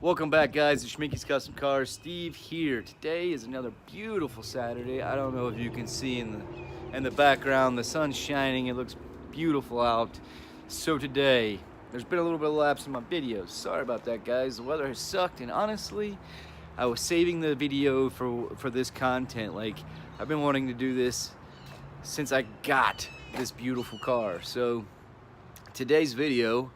Welcome back, guys, to Schminky's Custom Cars. Steve here. Today is another beautiful Saturday. I don't know if you can see in the background, the sun's shining. It looks beautiful out. So today, there's been a little bit of lapse in my videos. Sorry about that, guys. The weather has sucked, and honestly, I was saving the video for this content. Like, I've been wanting to do this since I got this beautiful car. So today's video,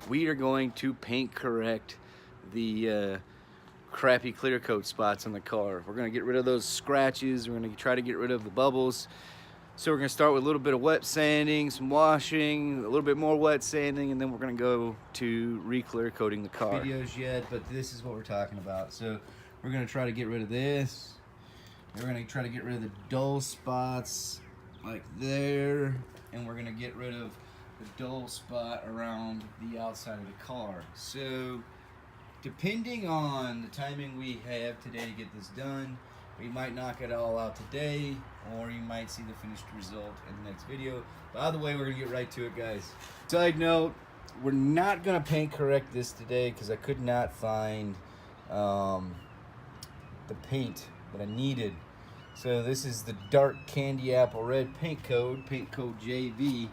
we are going to paint correct the crappy clear coat spots on the car. We're going to get rid of those scratches. We're going to try to get rid of the bubbles. So we're going to start with a little bit of wet sanding, some washing, a little bit more wet sanding, and then we're going to go to re-clear coating the car. Videos yet, but this is what we're talking about. So we're going to try to get rid of this. We're going to try to get rid of the dull spots like there, and we're going to get rid of the dull spot around the outside of the car. So depending on the timing we have today to get this done, we might knock it all out today, or you might see the finished result in the next video. By the way, we're gonna get right to it, guys. Side note, we're not gonna paint correct this today because I could not find the paint that I needed. So this is the dark candy apple red paint code JV.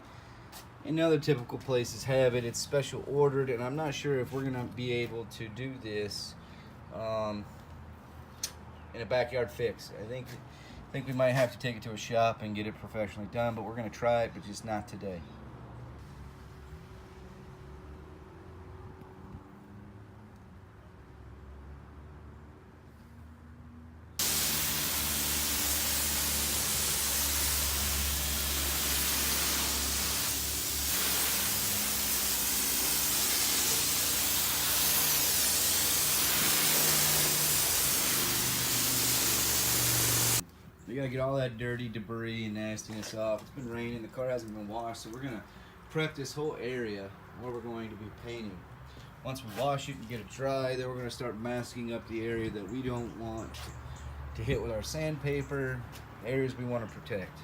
And other typical places have it. It's special ordered, and I'm not sure if we're gonna be able to do this in a backyard fix. I think we might have to take it to a shop and get it professionally done, but we're gonna try it, but just not today. You gotta get all that dirty debris and nastiness off. It's been raining, the car hasn't been washed, so we're gonna prep this whole area where we're going to be painting. Once we wash it and get it dry, then we're gonna start masking up the area that we don't want to hit with our sandpaper, areas we want to protect.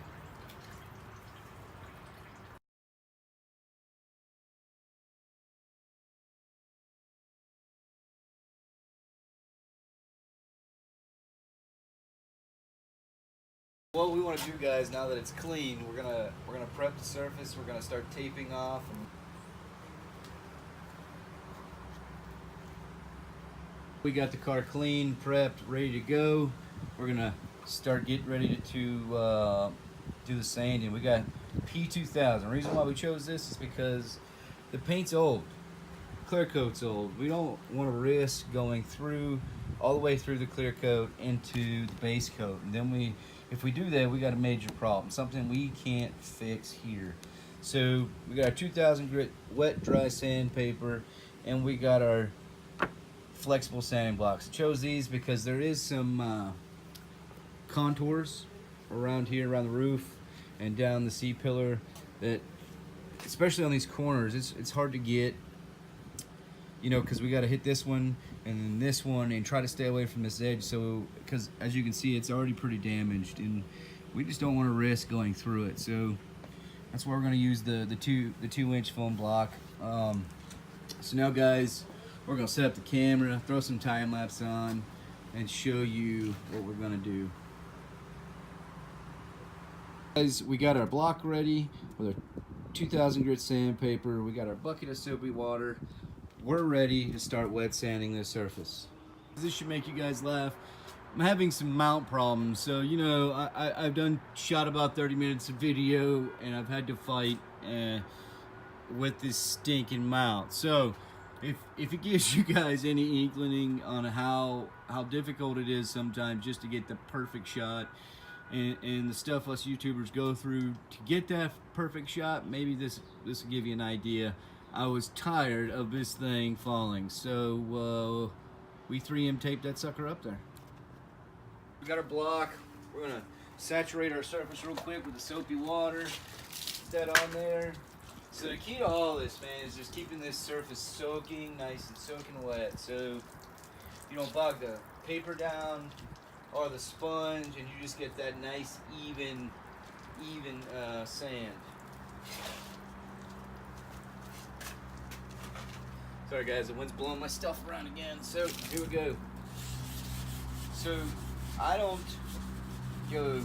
What we want to do, guys, now that it's clean, we're gonna prep the surface. We're gonna start taping off. We got the car clean, prepped, ready to go. We're gonna start getting ready to do the sanding. We got P2000. The reason why we chose this is because the paint's old. Clear coat's old. We don't want to risk going through all the way through the clear coat into the base coat, and then if we do that, we got a major problem, something we can't fix here. So we got our 2000 grit wet dry sandpaper, and we got our flexible sanding blocks. I chose these because there is some contours around here, around the roof and down the C-pillar, that especially on these corners, it's hard to get, you know, because we got to hit this one and then this one and try to stay away from this edge. So because as you can see, it's already pretty damaged, and we just don't want to risk going through it. So that's why we're going to use the 2-inch foam block. So now, guys, we're going to set up the camera, throw some time lapse on, and show you what we're going to do. Guys, we got our block ready with our 2000 grit sandpaper. We got our bucket of soapy water. We're ready to start wet sanding this surface. This should make you guys laugh. I'm having some mount problems, so you know, I've shot about 30 minutes of video, and I've had to fight with this stinking mount. So if it gives you guys any inkling on how difficult it is sometimes just to get the perfect shot, and the stuff us YouTubers go through to get that perfect shot, maybe this will give you an idea. I was tired of this thing falling, so we 3M taped that sucker up there. We got our block. We're gonna saturate our surface real quick with the soapy water. Put that on there. So the key to all this, man, is just keeping this surface soaking nice and soaking wet, so you don't bog the paper down or the sponge, and you just get that nice even sand. Sorry guys, the wind's blowing my stuff around again. So here we go. So I don't go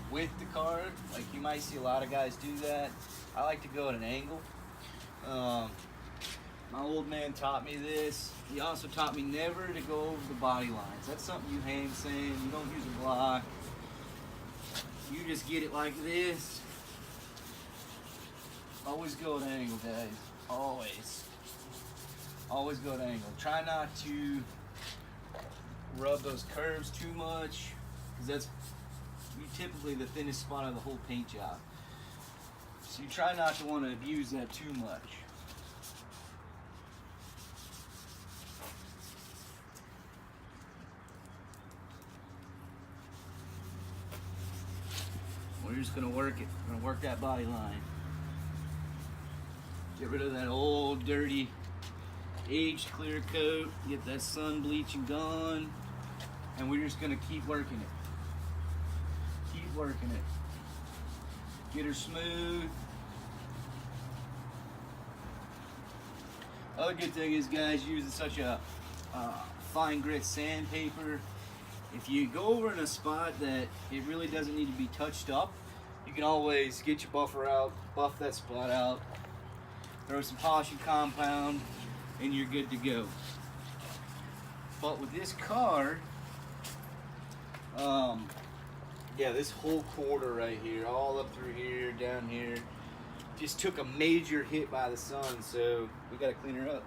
with the car like you might see a lot of guys do that. I like to go at an angle. My old man taught me this. He also taught me never to go over the body lines. That's something you hang saying. You don't use a block. You just get it like this. Always go at an angle, guys. Always. Always go at an angle. Try not to rub those curves too much, because that's typically the thinnest spot of the whole paint job. So you try not to want to abuse that too much. We're just gonna work it. We're gonna work that body line. Get rid of that old, dirty, aged clear coat. Get that sun bleaching gone. And we're just gonna keep working it. Keep working it. Get her smooth. Other good thing is, guys, using such a fine grit sandpaper. If you go over in a spot that it really doesn't need to be touched up, you can always get your buffer out, buff that spot out, throw some polishing compound, and you're good to go. But with this car, yeah, this whole quarter right here, all up through here, down here, just took a major hit by the sun, so we gotta clean her up.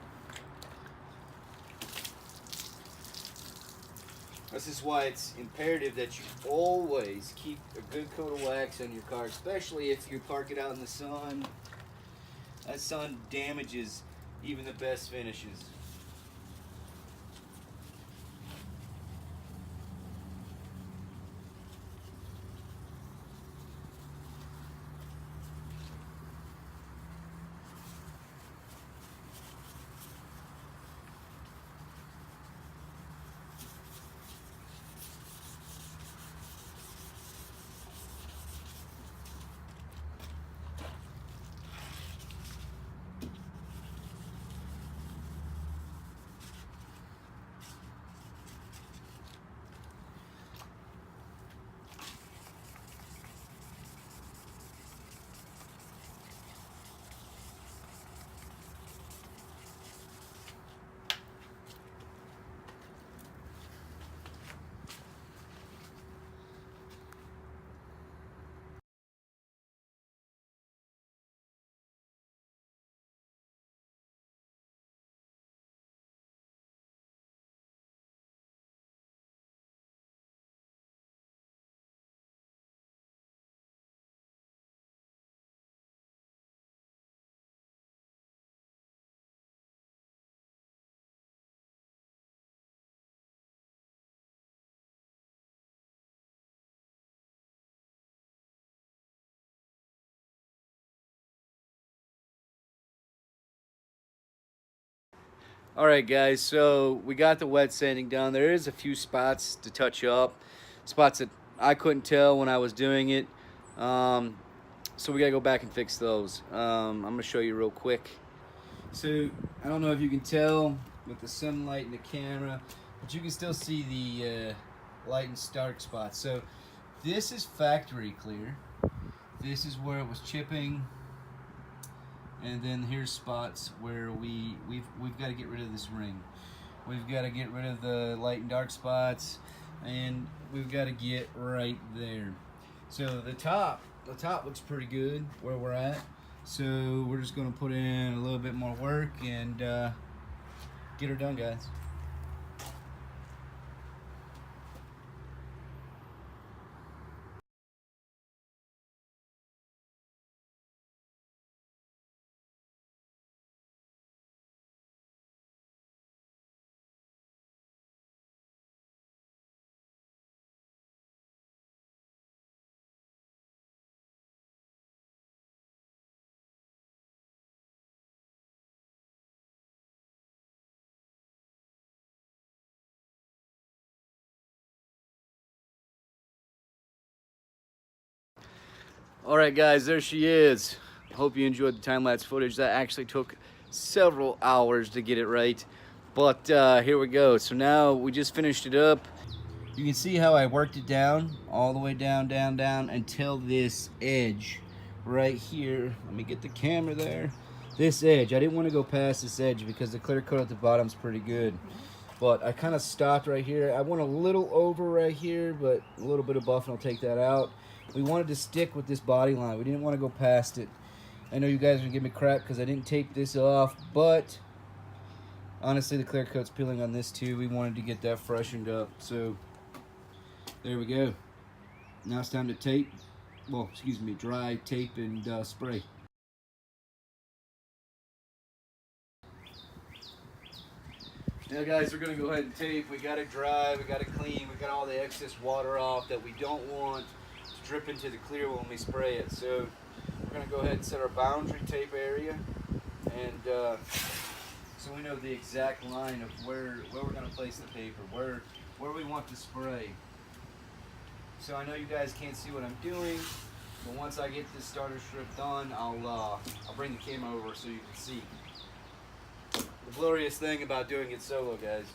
This is why it's imperative that you always keep a good coat of wax on your car, especially if you park it out in the sun. That sun damages even the best finishes. All right, guys, so we got the wet sanding done. There is a few spots to touch up, spots that I couldn't tell when I was doing it. So we gotta go back and fix those. I'm gonna show you real quick. So I don't know if you can tell with the sunlight and the camera, but you can still see the light and dark spots. So this is factory clear. This is where it was chipping. And then here's spots where we've got to get rid of this ring. We've got to get rid of the light and dark spots, and we've got to get right there. So the top looks pretty good where we're at. So we're just going to put in a little bit more work and get her done, guys. All right, guys, there she is. Hope you enjoyed the time-lapse footage. That actually took several hours to get it right. But here we go. So now we just finished it up. You can see how I worked it down, all the way down, down, down, until this edge right here. Let me get the camera there. This edge, I didn't want to go past this edge because the clear coat at the bottom is pretty good. But I kind of stopped right here. I went a little over right here, but a little bit of buff and I'll take that out. We wanted to stick with this body line. We didn't want to go past it. I know you guys are gonna give me crap because I didn't tape this off, but honestly the clear coat's peeling on this too. We wanted to get that freshened up. So there we go. Now it's time to tape. Well, excuse me, dry, tape, and spray. Now guys, we're gonna go ahead and tape. We got it dry, we got it clean, we got all the excess water off that we don't want to drip into the clear when we spray it. So we're gonna go ahead and set our boundary tape area, and so we know the exact line of where we're gonna place the paper, where we want to spray. So I know you guys can't see what I'm doing, but once I get this starter strip done, I'll bring the camera over so you can see. The glorious thing about doing it solo, guys.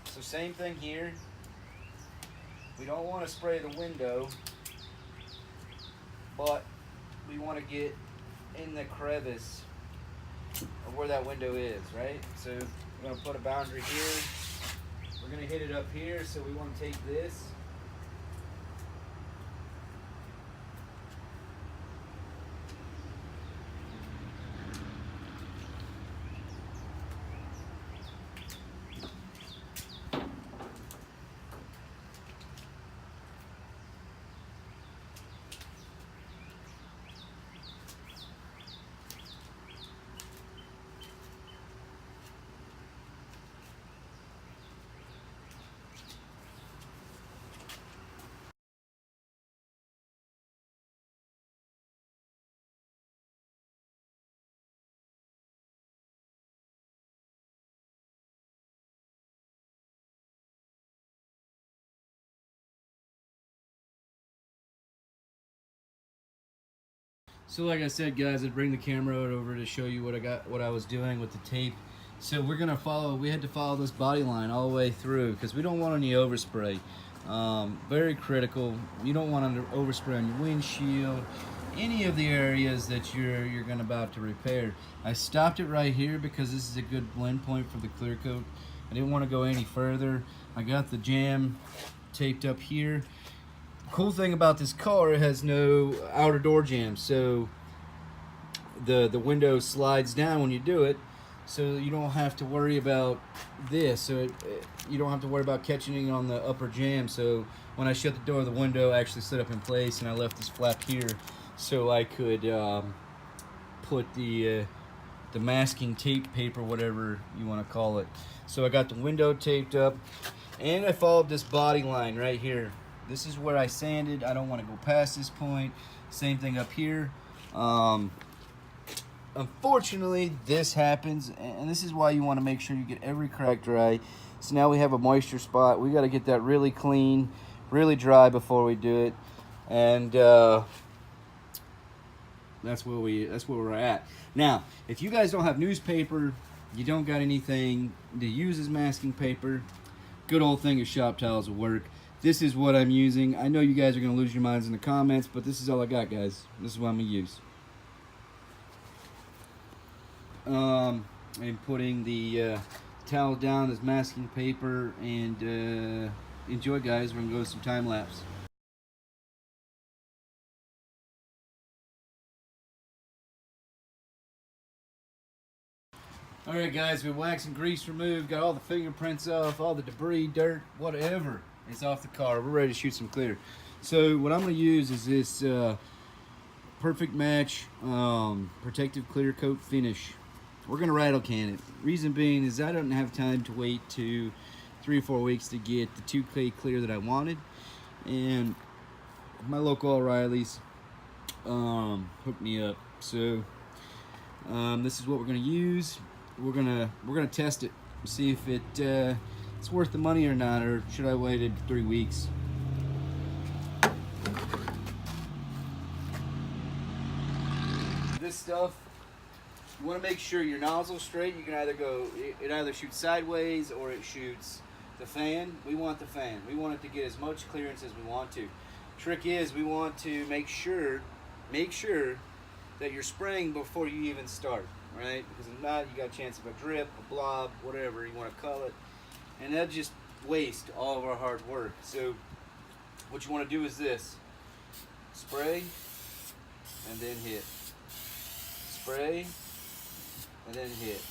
So same thing here. We don't want to spray the window, but we want to get in the crevice of where that window is, right? So we're going to put a boundary here. We're going to hit it up here, so we want to take this. So like I said, guys, I'd bring the camera over to show you what I was doing with the tape. So we had to follow this body line all the way through because we don't want any overspray. Very critical. You don't want to overspray on your windshield, any of the areas that you're about to repair. I stopped it right here because this is a good blend point for the clear coat. I didn't want to go any further. I got the jam taped up here. Cool thing about this car, it has no outer door jam, so the window slides down when you do it, so you don't have to worry about this. So you don't have to worry about catching it on the upper jam. So when I shut the door, the window actually slid up in place, and I left this flap here so I could put the masking tape paper, whatever you want to call it. So I got the window taped up, and I followed this body line right here. This is where I sanded. I don't want to go past this point. Same thing up here. Unfortunately, this happens, and this is why you want to make sure you get every crack dry. So now we have a moisture spot. We got to get that really clean, really dry before we do it, and that's where we're at. Now, if you guys don't have newspaper, you don't got anything to use as masking paper, good old thing of shop towels will work. This is what I'm using. I know you guys are going to lose your minds in the comments, but this is all I got, guys. This is what I'm going to use. I'm putting the towel down as masking paper, and enjoy, guys. We're going to go to some time lapse. Alright, guys, with wax and grease removed, got all the fingerprints off, all the debris, dirt, whatever. It's off the car. We're ready to shoot some clear. So what I'm going to use is this Perfect Match protective clear coat finish. We're going to rattle can it. Reason being is I don't have time to wait 3 or 4 weeks to get the 2K clear that I wanted. And my local O'Reilly's hooked me up. So this is what we're going to use. We're gonna test it, see if it's worth the money or not, or should I waited 3 weeks. This stuff You want to make sure your nozzle's straight. You can either it either shoots sideways or it shoots the fan. We want the fan. We want it to get as much clearance as we want to. Trick is we want to make sure that you're spraying before you even start, right? Because if not, you got a chance of a drip, a blob, whatever you want to call it, and that just waste all of our hard work. So what you want to do is this: spray and then hit. Spray and then hit.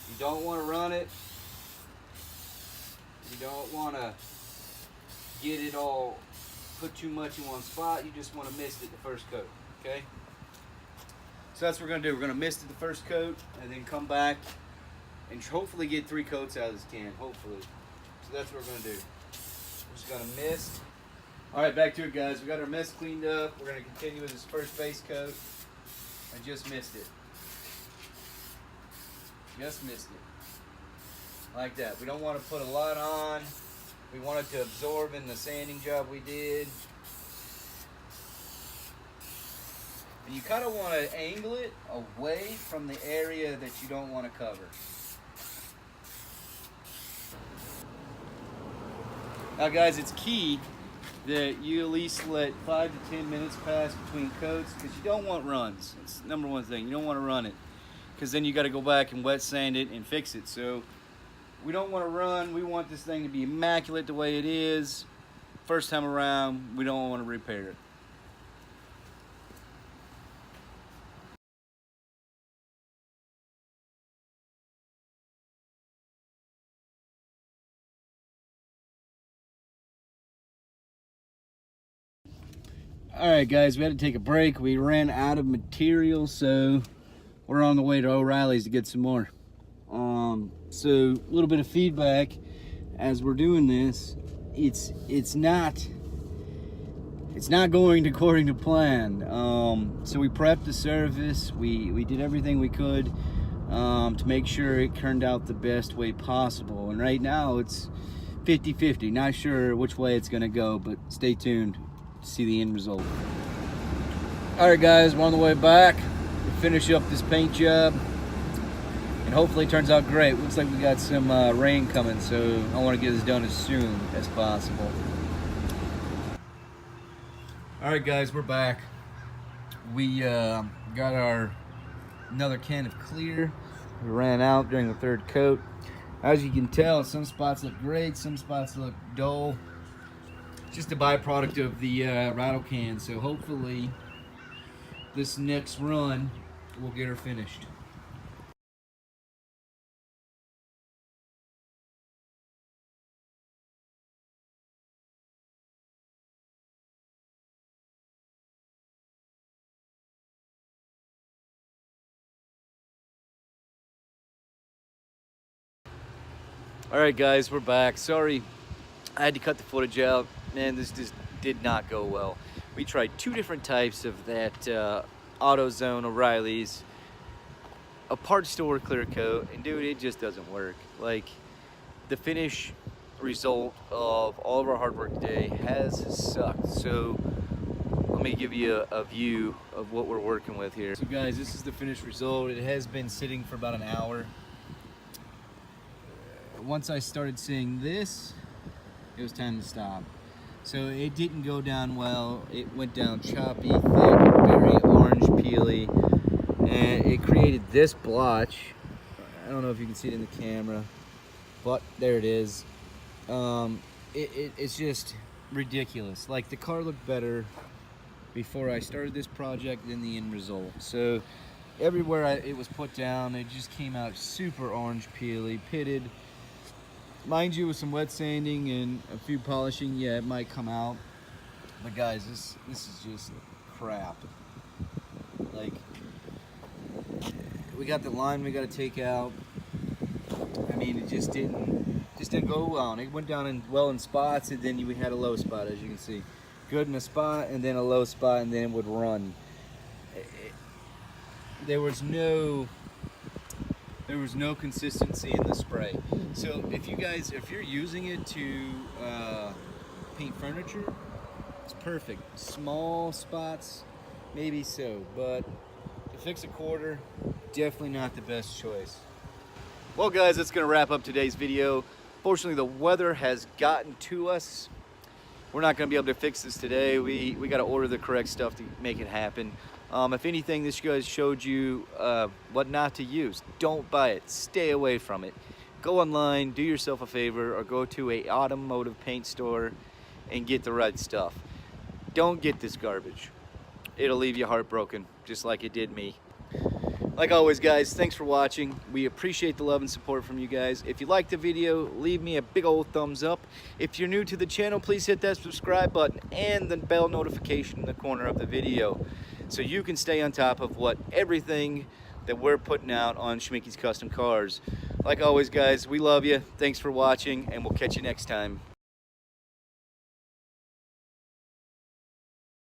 You don't want to run it. You don't want to get it all, put too much in one spot. You just want to mist it the first coat, okay? So that's what we're going to do. We're going to mist it the first coat and then come back and hopefully get 3 coats out of this can, hopefully. So that's what we're going to do. We're just going to mist. All right, back to it, guys. We got our mist cleaned up. We're going to continue with this first base coat. I just missed it. Just missed it. Like that. We don't want to put a lot on. We want it to absorb in the sanding job we did. And you kind of want to angle it away from the area that you don't want to cover. Now guys, it's key that you at least let 5 to 10 minutes pass between coats, because you don't want runs. It's the number one thing. You don't want to run it, because then you got to go back and wet sand it and fix it. So we don't want to run. We want this thing to be immaculate the way it is. First time around, we don't want to repair it. All right, guys, we had to take a break. We ran out of material, so we're on the way to O'Reilly's to get some more. So a little bit of feedback as we're doing this. It's not going according to plan. So we prepped the surface. We did everything we could to make sure it turned out the best way possible. And right now it's 50-50. Not sure which way it's gonna go, but stay tuned to see the end result. All right, guys, we're on the way back. We finish up this paint job, and hopefully it turns out great. Looks like we got some rain coming, so I want to get this done as soon as possible. All right, guys, we're back. We got another can of clear. We ran out during the 3rd coat. As you can tell, some spots look great, some spots look dull. Just a byproduct of the rattle can, so hopefully this next run will get her finished. All right, guys, we're back. Sorry, I had to cut the footage out. Man, this just did not go well. We tried 2 different types of that AutoZone O'Reilly's, a parts store Clearcoat, and dude, it just doesn't work. Like, the finish result of all of our hard work today has sucked. So let me give you a view of what we're working with here. So guys, this is the finished result. It has been sitting for about an hour. Once I started seeing this, it was time to stop. So it didn't go down well. It went down choppy, thick, very orange peely, and it created this blotch. I don't know if you can see it in the camera, but there it is. It's just ridiculous. Like, the car looked better before I started this project than the end result. So everywhere it was put down, it just came out super orange peely, pitted. Mind you, with some wet sanding and a few polishing, yeah, it might come out. But guys, this is just crap. Like, we got the line we got to take out. I mean, it just didn't go well. And it went down well in spots, and then we had a low spot, as you can see. Good in a spot, and then a low spot, and then it would run. There was no consistency in the spray. So if you're using it to paint furniture, it's perfect. Small spots, maybe so, but To fix a quarter, definitely not the best choice. Well guys, that's gonna wrap up today's video. Fortunately, the weather has gotten to us. We're not gonna be able to fix this today. We gotta order the correct stuff to make it happen. If anything, this guys showed you what not to use. Don't buy it, stay away from it. Go online, do yourself a favor, or go to a automotive paint store and get the right stuff. Don't get this garbage. It'll leave you heartbroken, just like it did me. Like always guys, thanks for watching. We appreciate the love and support from you guys. If you liked the video, leave me a big old thumbs up. If you're new to the channel, please hit that subscribe button and the bell notification in the corner of the video so you can stay on top of everything that we're putting out on Schmincky's Custom Cars. Like always guys, we love you. Thanks for watching, and we'll catch you next time.